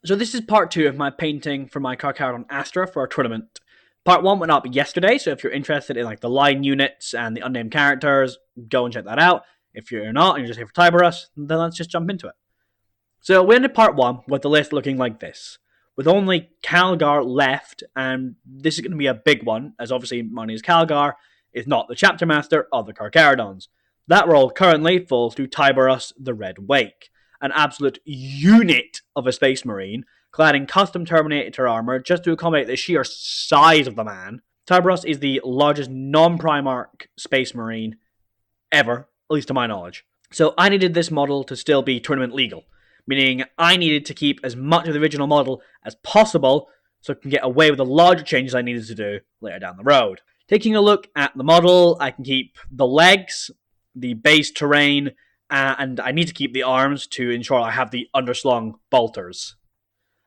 So this is part 2 of my painting for my Carcharodon Astra for our tournament. Part 1 went up yesterday, so if you're interested in like the line units and the unnamed characters, go and check that out. If you're not and you're just here for Tyberos, then let's just jump into it. So we ended part 1 with the list looking like this, with only Calgar left, and this is going to be a big one, as obviously Marneus Calgar is not the chapter master of the Carcharodons. That role currently falls to Tyberos the Red Wake, an absolute unit of a Space Marine, clad in custom Terminator armor just to accommodate the sheer size of the man. Tyberos is the largest non-Primarch Space Marine ever, at least to my knowledge. So I needed this model to still be tournament legal, meaning I needed to keep as much of the original model as possible so I can get away with the larger changes I needed to do later down the road. Taking a look at the model, I can keep the legs, the base terrain, and I need to keep the arms to ensure I have the underslung bolters.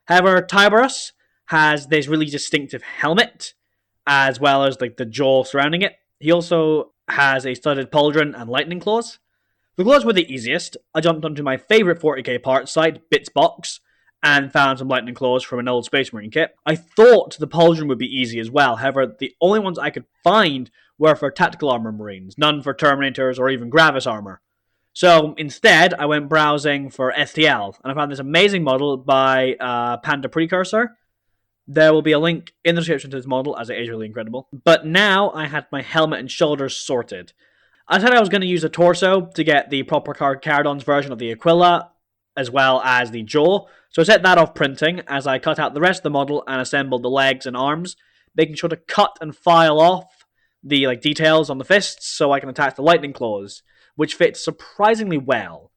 However, Tyberos has this really distinctive helmet, as well as like the jaw surrounding it. He also has a studded pauldron and lightning claws. The claws were the easiest. I jumped onto my favourite 40k parts site, Bitsbox, and found some lightning claws from an old Space Marine kit. I thought the pauldron would be easy as well, however, the only ones I could find were for tactical armor marines, none for Terminators or even Gravis armor. So instead, I went browsing for STL, and I found this amazing model by Panda Precursor. There will be a link in the description to this model, as it is really incredible. But now I had my helmet and shoulders sorted. I said I was going to use a torso to get the proper Carcharodons version of the Aquila, as well as the jaw. So I set that off printing as I cut out the rest of the model and assembled the legs and arms, making sure to cut and file off the details on the fists so I can attach the lightning claws, which fits surprisingly well.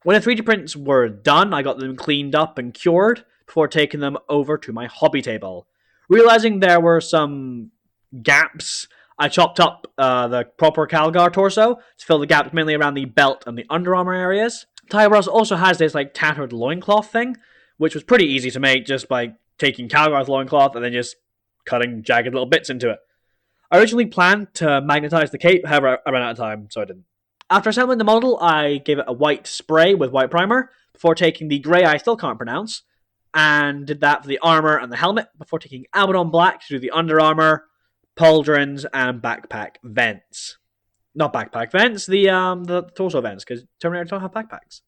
When the 3D prints were done, I got them cleaned up and cured before taking them over to my hobby table. Realizing there were some gaps, I chopped up the proper Calgar torso to fill the gaps mainly around the belt and the Under Armour areas. Tyberos also has this tattered loincloth thing, which was pretty easy to make just by taking Calgar's loincloth and then just cutting jagged little bits into it. I originally planned to magnetize the cape, however I ran out of time, so I didn't. After assembling the model, I gave it a white spray with white primer before taking the grey I still can't pronounce, and did that for the armor and the helmet before taking Abaddon Black to do the Under Armour, pauldrons, and backpack vents. Not backpack vents, the torso vents, because Terminators don't have backpacks.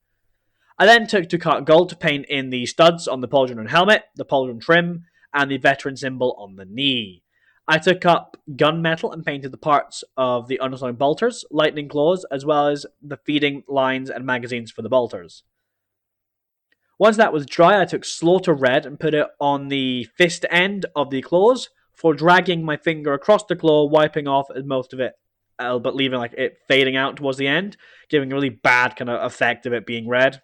I then took to cut gold to paint in the studs on the pauldron and helmet, the pauldron trim, and the veteran symbol on the knee. I took up gunmetal and painted the parts of the underslung bolters, lightning claws, as well as the feeding lines and magazines for the bolters. Once that was dry, I took slaughter red and put it on the fist end of the claws before dragging my finger across the claw, wiping off most of it, but leaving it fading out towards the end, giving a really bad kind of effect of it being red.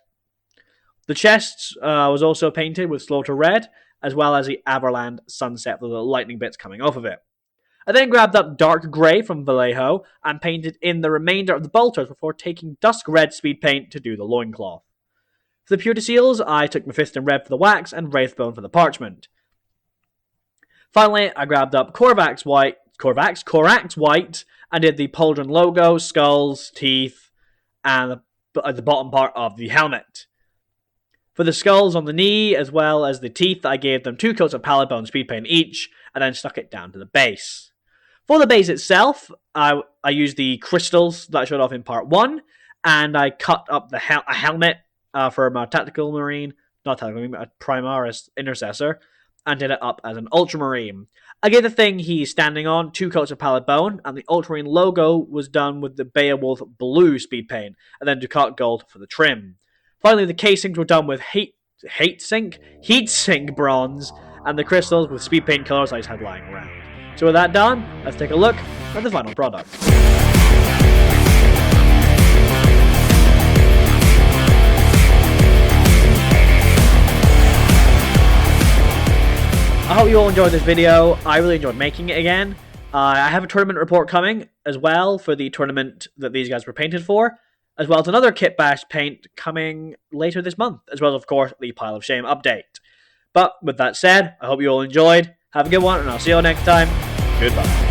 The chest was also painted with slaughter red, as well as the Averland sunset with the lightning bits coming off of it. I then grabbed up dark grey from Vallejo and painted in the remainder of the bolters before taking dusk red speed paint to do the loincloth. For the purity seals, I took Mephiston red for the wax and Wraithbone for the parchment. Finally, I grabbed up Korvax white and did the pauldron logo, skulls, teeth, and the bottom part of the helmet. For the skulls on the knee, as well as the teeth, I gave them 2 coats of pallid bone speed paint each, and then stuck it down to the base. For the base itself, I used the crystals that I showed off in part 1, and I cut up a helmet for my tactical marine, not tactical marine, but a Primaris intercessor, and did it up as an Ultramarine. I gave the thing he's standing on 2 coats of pallid bone, and the Ultramarine logo was done with the Beowulf blue speed paint, and then Ducat gold for the trim. Finally, the casings were done with heat sink bronze, and the crystals with speed paint colours I just had lying around. So with that done, let's take a look at the final product. I hope you all enjoyed this video. I really enjoyed making it again. I have a tournament report coming as well for the tournament that these guys were painted for, as well as another Kitbash paint coming later this month, as well as, of course, the Pile of Shame update. But with that said, I hope you all enjoyed. Have a good one, and I'll see you all next time. Goodbye.